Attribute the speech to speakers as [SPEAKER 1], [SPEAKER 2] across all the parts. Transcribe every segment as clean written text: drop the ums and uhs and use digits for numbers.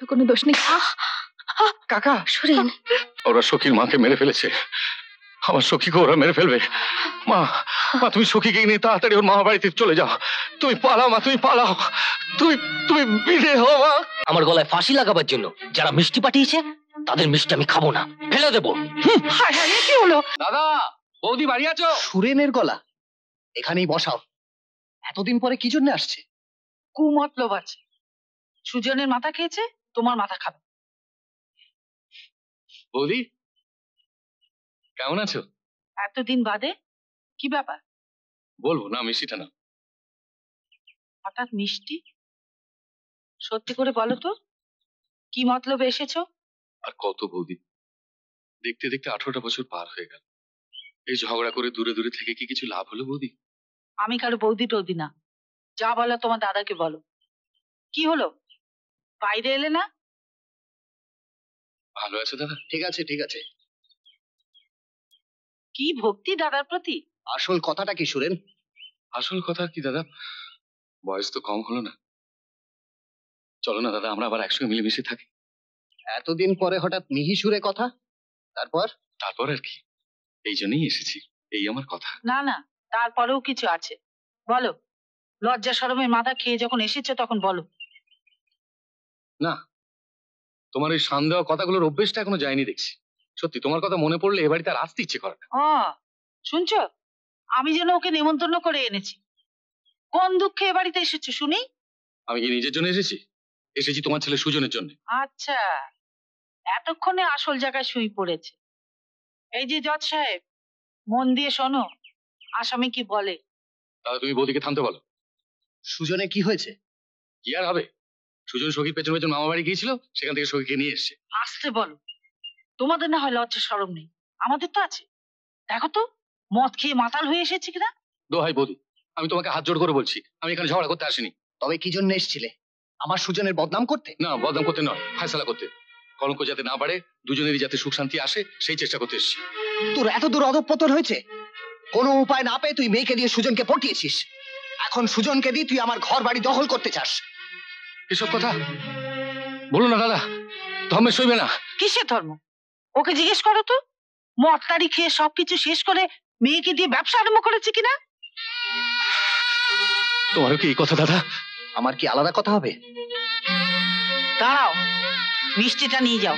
[SPEAKER 1] তো কোনো দোষ নেই।
[SPEAKER 2] কাকা
[SPEAKER 1] সুরেন,
[SPEAKER 2] ওরা সখীর মাকে মেরে ফেলেছে, আমার সখীকে ওরা মেরে ফেলবে। মা মা তুমি সখীকে নিয়ে তাড়াতাড়ি ওর মামা বাড়িতে চলে যাও। তুমি পালাও মা, তুমি পালাও, তুমি তুমি বিদে হও মা।
[SPEAKER 3] আমার গলায় ফাঁসি লাগাবার জন্য যারা মিষ্টি পাঠিয়েছে তাদের মিষ্টি আমি খাবো না, ফেলে দেবো।
[SPEAKER 1] হায় হায়, কি হলো?
[SPEAKER 2] দাদা বৌদি বাড়ি আছো?
[SPEAKER 4] সুরেনের গলা এখানেই বসাও। এতদিন পরে কি জন্য আসছে?
[SPEAKER 1] কুমতলব আছে, সুজনের মাথা খেয়েছে, তোমার মাথা খাবে।
[SPEAKER 2] বৌদি কেমন আছো?
[SPEAKER 1] এতদিন বাদে, কি ব্যাপার?
[SPEAKER 2] বলবো না, মিষ্টিটা না।
[SPEAKER 1] হঠাৎ মিষ্টি? সত্যি করে বলো তো, কি মতলবে এসেছো?
[SPEAKER 2] আর কত বৌদি, দেখতে দেখতে 18টা বছর পার হয়ে গেল। এই ঝগড়া করে দূরে দূরে থেকে কি কিছু লাভ হলো বৌদি?
[SPEAKER 1] আমি কারো বৌদি টৌদি না, যা বলো তোমার দাদাকে বলো। কি হলো, বাইরে এলে না?
[SPEAKER 2] ভালো আছো দাদা?
[SPEAKER 4] ঠিক আছে ঠিক আছে।
[SPEAKER 1] কি ভক্তি দাদার প্রতি।
[SPEAKER 4] আসল কথাটা কি সুরেন?
[SPEAKER 2] আসল কথা কি দাদা, বয়স তো কম হলো না। চলো না দাদা, আমরা আবার একসঙ্গে মিলেমিশে থাকি।
[SPEAKER 4] এতদিন পরে হঠাৎ মিহি সুরে কথা, তারপর?
[SPEAKER 2] তারপর আর কি, এই জন্যই এসেছি, এই আমার কথা।
[SPEAKER 1] না না, তারপরেও কিছু আছে, বলো। লজ্জা শরমের মাথা খেয়ে যখন এসেছো তখন বলো।
[SPEAKER 2] না, তোমার এই শান দেওয়া কথাগুলোর অভ্যেসটা এখনো যায়নি দেখছি। সত্যি তোমার কথা মনে পড়লে এ বাড়িতে আর আসতে ইচ্ছে করে না।
[SPEAKER 1] শুনছো, আমি যেন ওকে নেমন্তন্ন করে এনেছি। কোন দুঃখে এ বাড়িতে এসেছো শুনি?
[SPEAKER 2] আমি কি নিজের জন্য এসেছি? এসেছি তোমার ছেলে সুজনের জন্য।
[SPEAKER 1] আচ্ছা, এতক্ষণে আসল জায়গায় সুই পড়েছে। এই যে জজ সাহেব, মন দিয়ে শোনো, আসামি কি বলে।
[SPEAKER 2] তাহলে তুমি বৌদিকে থামতে বলো।
[SPEAKER 4] সুজনে কি হয়েছে?
[SPEAKER 2] কি আর হবে, সুজন সখীর পেছন পেছন মামা বাড়ি গিয়েছিল, সেখান থেকে সখীকে নিয়ে এসছে।
[SPEAKER 1] আসতে বলো, তোমাদের না হয় লজ্জা শরম নেই, আমাদের তো আছে। দেখো তো, মদ খেয়ে মাতাল হয়ে এসেছে কিনা।
[SPEAKER 2] দোহাই বৌদি, আমি তোমাকে হাত জোড় করে বলছি, আমি এখানে ঝগড়া করতে আসিনি।
[SPEAKER 4] তবে কি জন্য এসেছিলে? আমার সুজনের বদনাম করতে?
[SPEAKER 2] না, বদনাম করতে নয়, ফায়সালা করতে। কলঙ্ক যাতে না বাড়ে, দুজনেরই যাতে সুখ শান্তি আসে, সেই চেষ্টা করতে এসেছি।
[SPEAKER 4] তোর এত দূর অধঃপতন হয়েছে, কোনো উপায় না পেয়ে তুই মেয়েকে দিয়ে সুজনকে পটিয়েছিস। এখন সুজনকে দিয়ে তুই আমার ঘর বাড়ি দখল করতে চাস।
[SPEAKER 2] এসব কথা বলো না দাদা, ধর্মে সইবে না।
[SPEAKER 1] কিসের ধর্ম? ওকে জিজ্ঞেস করো তো, মদ তাড়ি খেয়ে সবকিছু শেষ করে মেয়েকে দিয়ে ব্যবসা আরম্ভ করেছে কিনা।
[SPEAKER 2] তোমারও কি এই কথা দাদা?
[SPEAKER 4] আমার কি আলাদা কথা হবে?
[SPEAKER 1] দাঁড়াও, মিষ্টিটা নিয়ে যাও।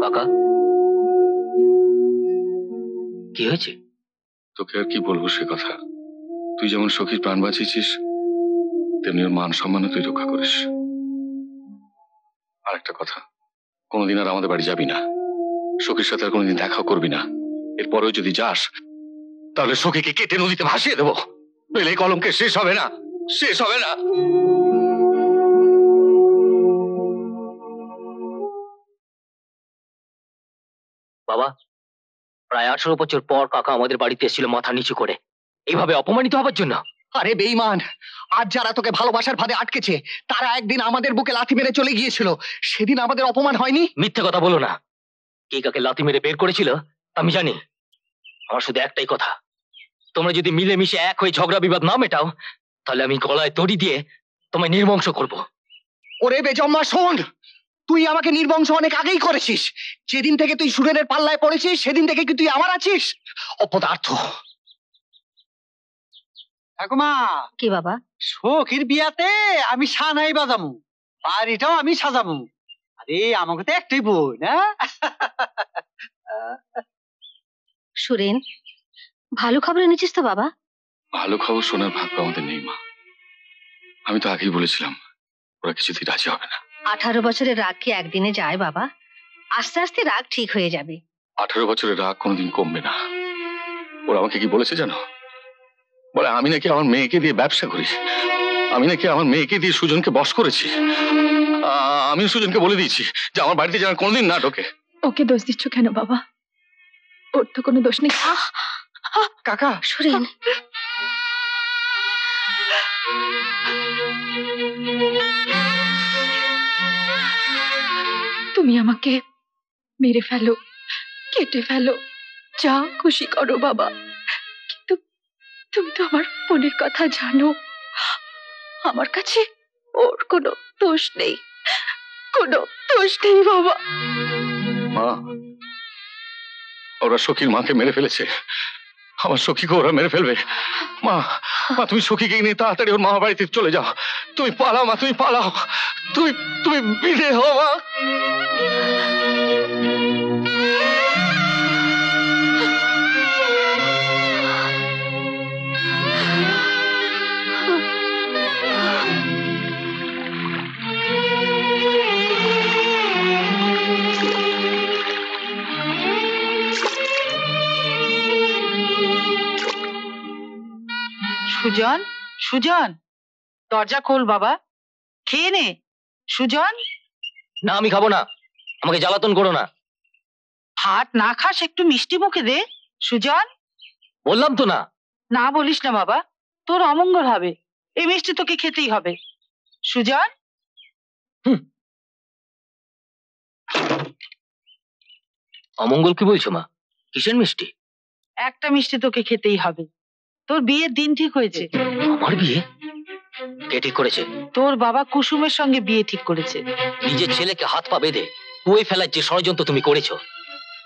[SPEAKER 3] কাকা, কি হয়েছে?
[SPEAKER 2] তোকে আর কি বলবো সে কথা। তুই যেমন সখীর প্রাণ বাঁচিয়েছিস, তেমনি ওর মান সম্মানও তুই রক্ষা করিস। আর একটা কথা, কোনোদিন আর আমাদের বাড়ি যাবি না, সখীর সাথে আর কোনোদিন দেখা করবি না। এরপরেও যদি যাস, তাহলে সখীকে কেটে নদীতে ভাসিয়ে দেবো। নইলে এই কলঙ্কে শেষ হবে না, শেষ হবে না।
[SPEAKER 3] বাবা, প্রায় 18 বছর পর কাকা আমাদের বাড়িতে এসেছিল মাথা নিচু করে, এইভাবে অপমানিত হবার জন্য।
[SPEAKER 4] আরে বেঈমান, আজ যারা তোকে ভালোবাসার ফাঁদে আটকেছে তারা একদিন আমাদের বুকে লাথি মেরে চলে গিয়েছিল, সেদিন আমাদের অপমান হয়নি?
[SPEAKER 3] মিথ্যে কথা বলো না। কে কাকে লাথি মেরে বের করেছিল আমি জানি। আমার শুধু একটাই কথা, তোমরা যদি মিলেমিশে এক হয়ে ঝগড়া বিবাদ না মেটাও, তাহলে আমি গলায় দড়ি দিয়ে তোমায় নির্বংশ করব।
[SPEAKER 4] ওরে বেজম্মা শোন, তুই আমাকে নির্বংশ অনেক আগেই করেছিস। যেদিন থেকে তুই সুরেনের পাল্লায় পড়েছিস সেদিন থেকে কি তুই আমার আছিস? অপদার্থ।
[SPEAKER 5] ঠাকুমা,
[SPEAKER 1] কি বাবা?
[SPEAKER 5] সখীর বিয়াতে আমি সানাই বাজামু, বাড়িটাও আমি সাজামু। আরে আমাকে তো একটাই বই না।
[SPEAKER 1] সুরেন, ভালো খবর এনেছিস তো বাবা?
[SPEAKER 2] ভালো খবর শোনার ভাগ্য আমাদের নেই মা। আমি তো আগেই বলেছিলাম ওরা কিছুতেই রাজি হবে না।
[SPEAKER 1] 18 বছরের রাগ কি একদিনে যায় বাবা? আস্তে আস্তে রাগ ঠিক হয়ে যাবে।
[SPEAKER 2] 18 বছরের রাগ কোনোদিন কমবে না। ওরা আমাকে কি বলেছে জানো? বলে আমি নাকি আমার মেয়েকে দিয়ে ব্যবসা করি, আমি নাকি আমার মেয়েকে দিয়ে সুজনকে বশ করেছি। আমি সুজনকে বলে দিয়েছি যে আমার বাড়িতে যেন কোনোদিন না ঢোকে।
[SPEAKER 1] ওকে দোষ দিচ্ছ কেন বাবা? ওর তো কোনো দোষ নেই।
[SPEAKER 4] কাকা,
[SPEAKER 1] সুরেন,
[SPEAKER 6] তুমি আমাকে মেরে ফেলো, কেটে ফেলো, যা খুশি করো বাবা, কিন্তু তুমি তো আমার বোনের কথা জানো। আমার কাছে ওর কোনো দোষ নেই, কোনো দোষ নেই বাবা।
[SPEAKER 2] মা, ওরা সখীর মাকে মেরে ফেলেছে, আমার সখীকে ওরা মেরে ফেলবে। মা, মা তুমি সখীকে নিয়ে তাড়াতাড়ি ওর মামা বাড়িতে চলে যাও। তুমি পালাও মা, তুমি পালাও, তুমি তুমি বিদে হও মা।
[SPEAKER 1] সুজন, সুজন, দরজা খোল বাবা, খেয়ে নে। সুজন,
[SPEAKER 3] না আমি খাবো না, আমাকে জ্বালাতন করো না।
[SPEAKER 1] ভাত না খাস একটু মিষ্টি মুখে দে। সুজন,
[SPEAKER 3] বললাম তো না।
[SPEAKER 1] না বলিস না বাবা, তোর অমঙ্গল হবে, এই মিষ্টি তোকে খেতেই হবে। সুজন,
[SPEAKER 3] অমঙ্গল কি বলছো মা? কিসের মিষ্টি?
[SPEAKER 1] একটা মিষ্টি তোকে খেতেই হবে। তোর বিয়ের দিন ঠিক হয়েছে।
[SPEAKER 3] আমার বিয়ে? কে ঠিক করেছে?
[SPEAKER 1] তোর বাবা কুসুমের সঙ্গে বিয়ে ঠিক করেছে।
[SPEAKER 3] নিজের ছেলেকে হাত পা বেঁধে কুয়ে ফেলার যে ষড়যন্ত্র তুমি করেছো,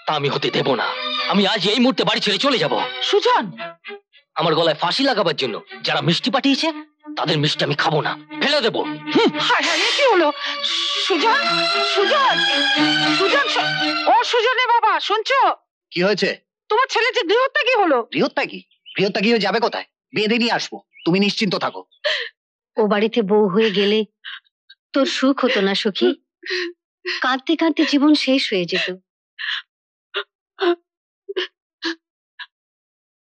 [SPEAKER 3] তা আমি হতে দেব না। আমি আজ এই মুহূর্তে বাড়ি ছেড়ে চলে যাব।
[SPEAKER 1] সুজন,
[SPEAKER 3] আমার গলায় ফাঁসি লাগাবার জন্য যারা মিষ্টি পাঠিয়েছে, তাদের মিষ্টি আমি খাবো না, ফেলে দেবো।
[SPEAKER 1] হায় হায়, এ কি হলো? সুজন, সুজন, সুজন, ও সুজনের বাবা, শুনছো?
[SPEAKER 4] কি হয়েছে?
[SPEAKER 1] তোমার ছেলে যে গৃহত্যাগী হলো।
[SPEAKER 4] গৃহত্যাগী? গৃহত্যাগী হয়ে যাবে কোথায়? বেঁধে নিয়ে আসবো, তুমি নিশ্চিন্ত থাকো।
[SPEAKER 7] ও বাড়িতে বউ হয়ে গেলে তোর সুখ হতো না সখী, কাঁদতে কাঁদতে জীবন শেষ হয়ে যেত।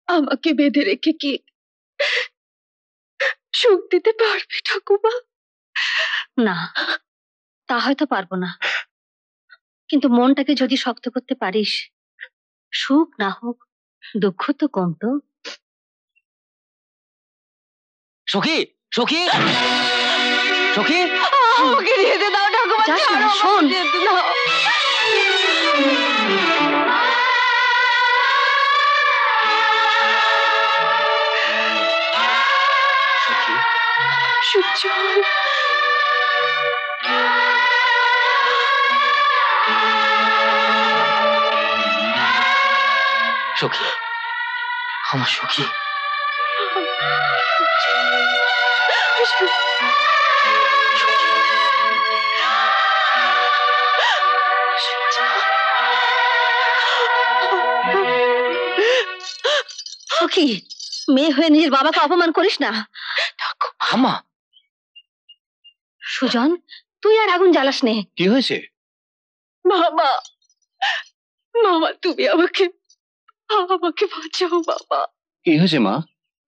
[SPEAKER 6] আমাকে বেঁধে রেখে কি সুখ দিতে পারবে ঠাকুমা?
[SPEAKER 7] না, তা হয়তো পারবো না, কিন্তু মনটাকে যদি শক্ত করতে পারিস, সুখ না হোক দুঃখ তো কমতো।
[SPEAKER 3] সখী, সখী, সখী,
[SPEAKER 6] আমাকে যেতে দাও ঠাকুমা,
[SPEAKER 7] যাস না,
[SPEAKER 6] ছাড়ো,
[SPEAKER 7] শোন।
[SPEAKER 6] আমাকে যেতে দাও।
[SPEAKER 3] সখী,
[SPEAKER 6] সুজন,
[SPEAKER 3] সখী, আমার সখী।
[SPEAKER 7] সখী, মেয়ে হয়ে নিজের বাবাকে অপমান করিস না।
[SPEAKER 3] আম্মা,
[SPEAKER 7] সুজন, তুই আর আগুন জ্বালাস নে।
[SPEAKER 4] কি হয়েছে?
[SPEAKER 6] মামা, মামা তুমি আমাকে আমাকে বাঁচাও বাবা।
[SPEAKER 4] কি হয়েছে মা?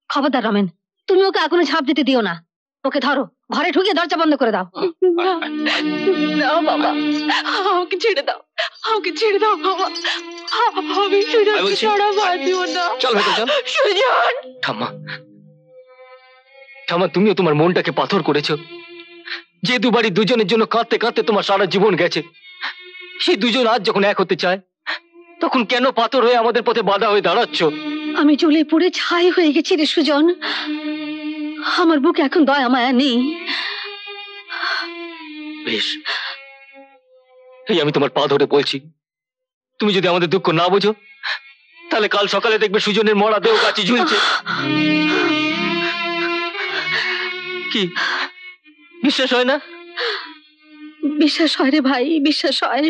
[SPEAKER 7] খবরদার রমেন, তুমি ওকে আগুনে ঝাঁপ দিতে দিও না। ওকে ধরো, ঘরে ঢুকিয়ে দরজা বন্ধ করে দাও।
[SPEAKER 6] না, না বাবা, আমাকে ছেড়ে দাও, আমাকে ছেড়ে দাও বাবা। আমি সুজনকে ছাড়া বাঁচবো না।
[SPEAKER 3] চল ভেতর চল।
[SPEAKER 6] সুজন,
[SPEAKER 3] ঠাম্মা, ঠাম্মা, তুমিও তোমার মনটাকে পাথর করেছো। যে দুবারই দুজনের জন্য কাঁদতে কাঁদতে তোমার সারা জীবন গেছে, সেই দুজন আজ যখন এক হতে চায়, তখন কেন পাথর হয়ে আমাদের পথে বাধা হয়ে দাঁড়াচ্ছ?
[SPEAKER 7] আমি জ্বলে পুড়ে ছাই হয়ে গেছি রে সুজন, আমার বুকে এখন দয়া মায়া নেই।
[SPEAKER 3] বেশ, এই আমি তোমার পা ধরে বলছি, তুমি যদি আমাদের দুঃখ না বোঝো, তাহলে কাল সকালে দেখবে সুজনের মরা দেহ গাছে ঝুলছে। কি বিশ্বাস হয় না?
[SPEAKER 7] বিশ্বাস হয় রে ভাই, বিশ্বাস হয়।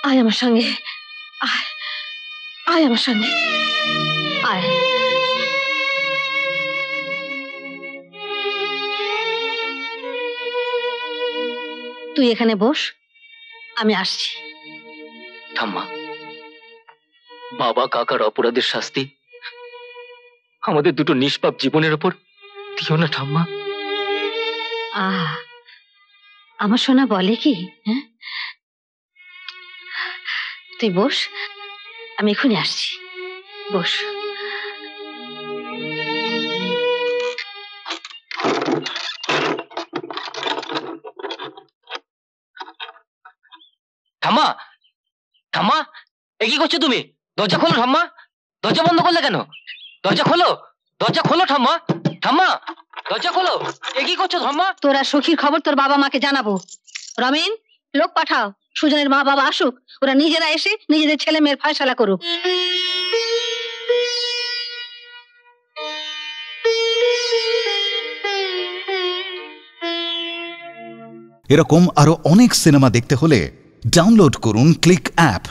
[SPEAKER 7] আয় আমার সঙ্গে, আয়, আয় আমার সঙ্গে, আয়। তুই এখানে বস, আমি আসছি।
[SPEAKER 3] ঠাম্মা, বাবা কাকার অপরাধের শাস্তি আমাদের দুটো নিষ্পাপ জীবনের উপর দিও না ঠাম্মা।
[SPEAKER 7] আমার সোনা বলে কি? হ্যাঁ, তুই বস, আমি এখনই আসছি, বস।
[SPEAKER 3] ঠাম্মা, ঠাম্মা, এ কি করছো তুমি? দরজা খোলো ঠাম্মা, দরজা বন্ধ করলে কেন? দরজা খোলো, দরজা খোলো ঠাম্মা, ঠাম্মা, দরজা খোলো। এ কি করছো ঠাম্মা?
[SPEAKER 7] তোরা সখীর খবর তোর বাবা মাকে জানাবো। রমেন, লোক পাঠাও, সুজনের মা বাবা আসুক, ওরা নিজেরা এসে নিজেদের ছেলে মেয়ের ফয়সালা করুক।
[SPEAKER 8] এরকম আরো অনেক সিনেমা দেখতে হলে ডাউনলোড করুন ক্লিক অ্যাপ।